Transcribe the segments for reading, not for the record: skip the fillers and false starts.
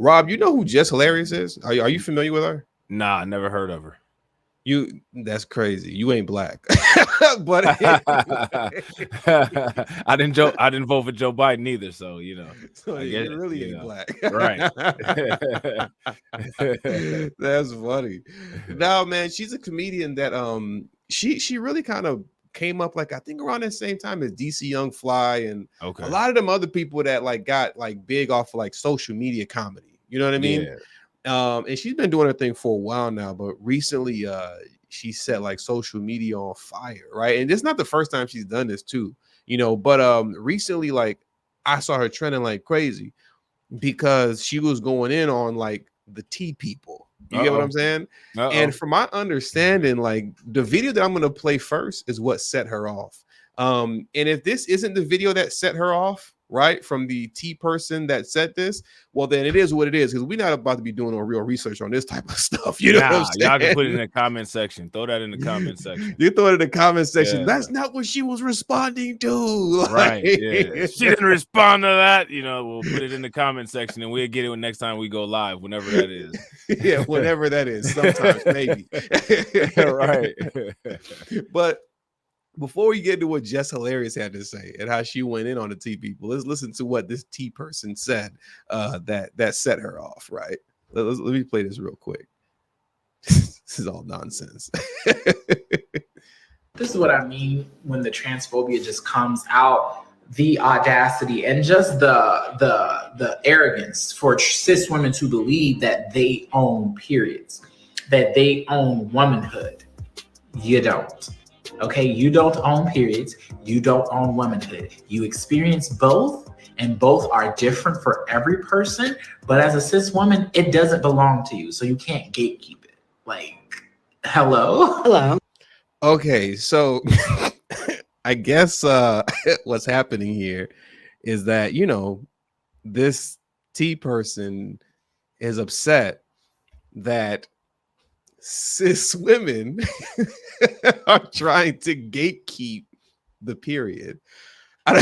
Rob, you know who Jess Hilarious is? Are you familiar with her? Nah, I never heard of her. That's crazy. You ain't black. But I didn't vote for Joe Biden either, so so I get you it. really ain't black. Right. That's funny. No, man, she's a comedian that she really kind of came up like I think around the same time as DC Young Fly and a lot of them other people that like got like big off of like social media comedy. You know what I mean? Yeah. And she's been doing her thing for a while now, but recently she set like social media on fire, right? And it's not the first time she's done this too, but recently like I saw her trending like crazy because she was going in on like the tea people. You get what I'm saying? And from my understanding, like the video that I'm gonna play first is what set her off. And if this isn't the video that set her off, right, from the T person that said this, well, then it is what it is, because we're not about to be doing no real research on this type of stuff. You know what I'm saying? Y'all can put it in the comment section. Throw that in the comment section. You throw it in the comment section. Yeah. That's not what she was responding to. Right. Yeah. She didn't respond to that. We'll put it in the comment section and we'll get it next time we go live, whenever that is. Yeah, whenever that is. Sometimes, maybe. Right. But before we get to what Jess Hilarious had to say and how she went in on the T people, let's listen to what this T person said that set her off, right? Let me play this real quick. This is all nonsense. This is what I mean when the transphobia just comes out, the audacity and just the arrogance for cis women to believe that they own periods, that they own womanhood. You don't. Okay, you don't own periods. You don't own womanhood. You experience both, and both are different for every person. But as a cis woman, it doesn't belong to you, so you can't gatekeep it. Like, hello. Okay, so I guess what's happening here is that this T person is upset that cis women are trying to gatekeep the period. I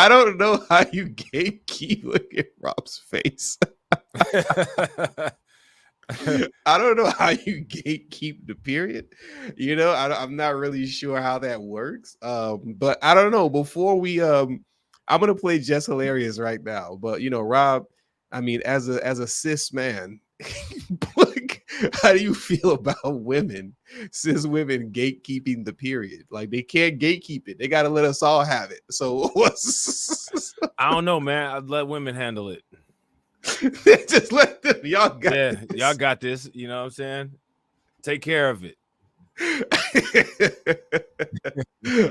don't know how you gatekeep. Look at Rob's face. I don't know how you gatekeep the period. I'm not really sure how that works. But I don't know. Before we I'm gonna play Jess Hilarious right now. But Rob, I mean, as a cis man, how do you feel about cis women gatekeeping the period? Like they can't gatekeep it. They gotta let us all have it. So what's I don't know, man. I'd let women handle it. Just let them. Y'all got this. Y'all got this. You know what I'm saying? Take care of it.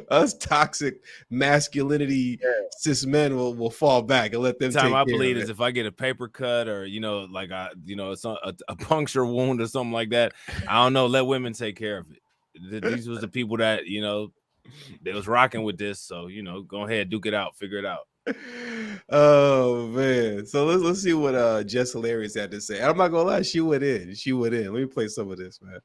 Us toxic masculinity cis men will fall back and let them. The time I believe is if I get a paper cut or like it's a puncture wound or something like that. I don't know. Let women take care of it. These was the people that they was rocking with this. So go ahead, duke it out, figure it out. Oh man! So let's see what Jess Hilarious had to say. I'm not gonna lie, she went in. Let me play some of this, man.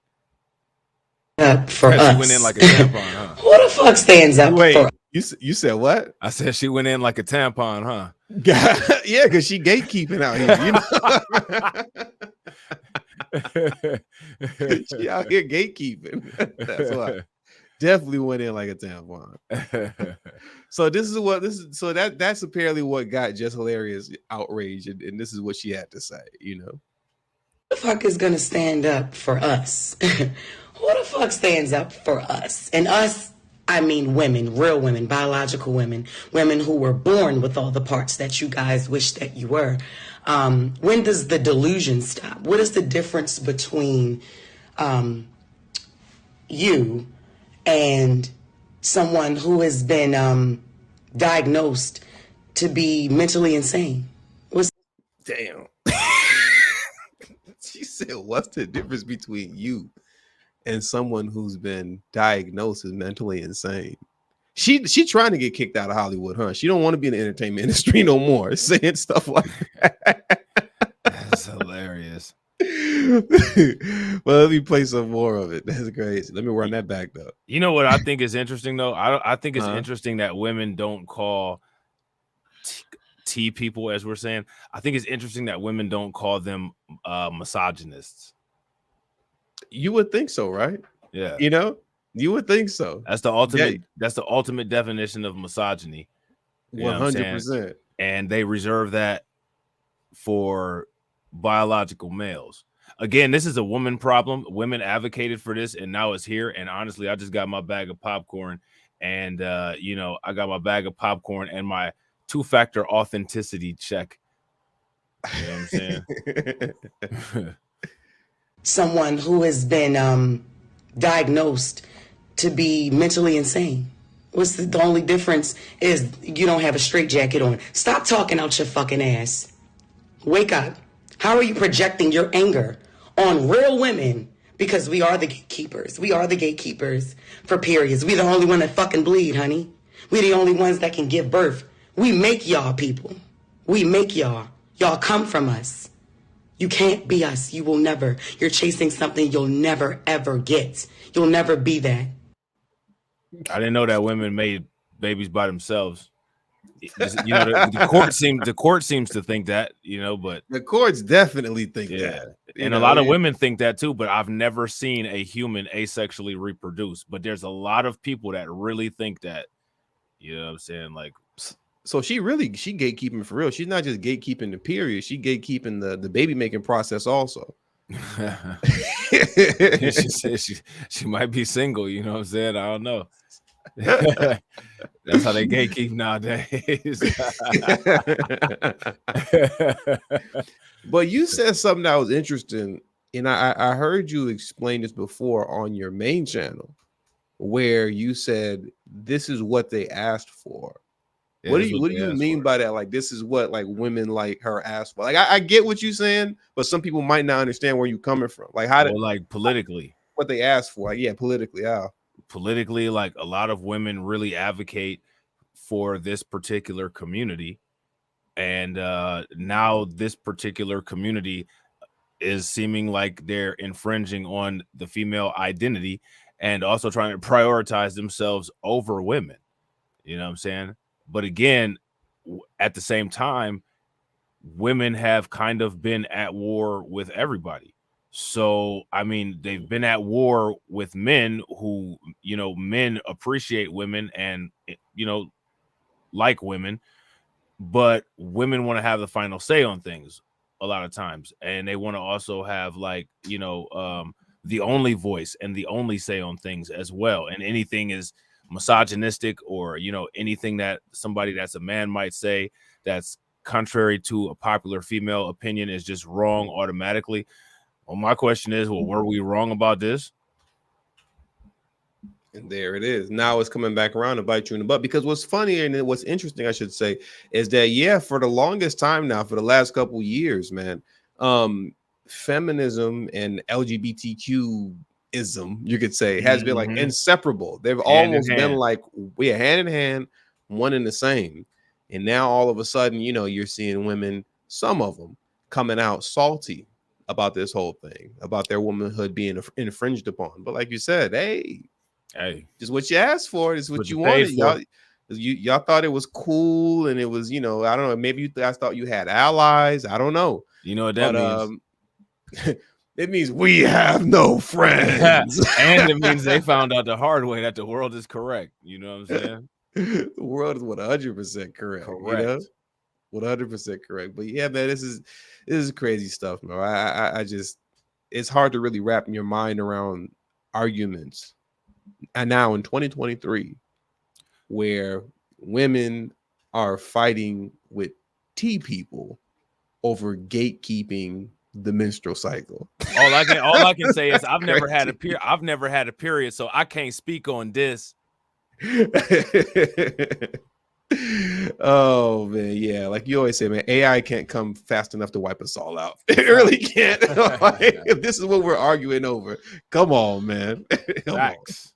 For us. She went in like a tampon, huh? Who the fuck stands up for? You said what? I said she went in like a tampon, huh? Yeah, because she gatekeeping out here. She out here gatekeeping. That's why. Definitely went in like a tampon. So that's apparently what got Jess Hilarious outraged, and this is what she had to say. Who the fuck is gonna stand up for us? Who the fuck stands up for us? And us, I mean women, real women, biological women, women who were born with all the parts that you guys wish that you were. When does the delusion stop? What is the difference between you and someone who has been diagnosed to be mentally insane? Damn. She said, what's the difference between you and someone who's been diagnosed as mentally insane? She trying to get kicked out of Hollywood, huh? She don't want to be in the entertainment industry no more, saying stuff like that. That's hilarious. Well, let me play some more of it. That's crazy. Let me run that back though. You know what I think is interesting though? I think it's interesting that women don't call T people, as we're saying, I think it's interesting that women don't call them misogynists. You would think so, right? Yeah, You know, you would think so. that's the ultimate. That's the ultimate definition of misogyny. 100%. And they reserve that for biological males. Again, this is a woman problem. Women advocated for this, and now it's here. And honestly, I just got my bag of popcorn, and I got my bag of popcorn and my 2-factor authenticity check. You know what I'm saying? Someone who has been diagnosed to be mentally insane. What's the only difference is you don't have a straitjacket on. Stop talking out your fucking ass. Wake up. How are you projecting your anger on real women? Because we are the gatekeepers. We are the gatekeepers for periods. We the only one that fucking bleed, honey. We the only ones that can give birth. We make y'all people. We make y'all. Y'all come from us. You can't be us. You will never. You're chasing something you'll never, ever get. You'll never be that. I didn't know that women made babies by themselves. The court seems to think that, but the courts definitely think that. And a lot of women think that too, but I've never seen a human asexually reproduce. But there's a lot of people that really think that. You know what I'm saying? Like, so she gatekeeping for real. She's not just gatekeeping the period. She gatekeeping the baby making process also. She said she might be single. You know what I'm saying? I don't know. That's how they gatekeep nowadays. But you said something that was interesting, and I heard you explain this before on your main channel, where you said this is what they asked for. Yeah, what do you mean by that? Like, this is what like women like her asked for. Like, I get what you're saying, but some people might not understand where you're coming from. Like, like politically, what they asked for. Like, yeah, politically, yeah. Politically, like a lot of women really advocate for this particular community, and now this particular community is seeming like they're infringing on the female identity and also trying to prioritize themselves over women. You know what I'm saying? But again, at the same time, women have kind of been at war with everybody. So, I mean, they've been at war with men who, men appreciate women and, like women, but women want to have the final say on things a lot of times. And they want to also have like, the only voice and the only say on things as well. And anything is misogynistic or, anything that somebody that's a man might say that's contrary to a popular female opinion is just wrong automatically. Well, my question is, were we wrong about this? And there it is. Now it's coming back around to bite you in the butt. Because what's funny and what's interesting, I should say, is that, for the longest time now, for the last couple years, man, feminism and LGBTQ-ism, you could say, has been like inseparable. They've almost been like, hand in hand, one and the same. And now all of a sudden, you're seeing women, some of them, coming out salty about this whole thing, about their womanhood being infringed upon. But like you said, hey, just what you asked for is what you wanted. Y'all thought it was cool, and it was, I don't know, maybe you guys thought you had allies. I don't know. You know what that means? It means we have no friends. And it means they found out the hard way that the world is correct. You know what I'm saying? The world is 100% correct. 100% correct. But yeah, man, this is crazy stuff, man. I just, it's hard to really wrap your mind around arguments. And now in 2023, where women are fighting with T people over gatekeeping the menstrual cycle. All I can say is I've never had a period, so I can't speak on this. Oh man, yeah, like you always say, man, AI can't come fast enough to wipe us all out. It really can't. Like, if this is what we're arguing over, come on, man. Facts.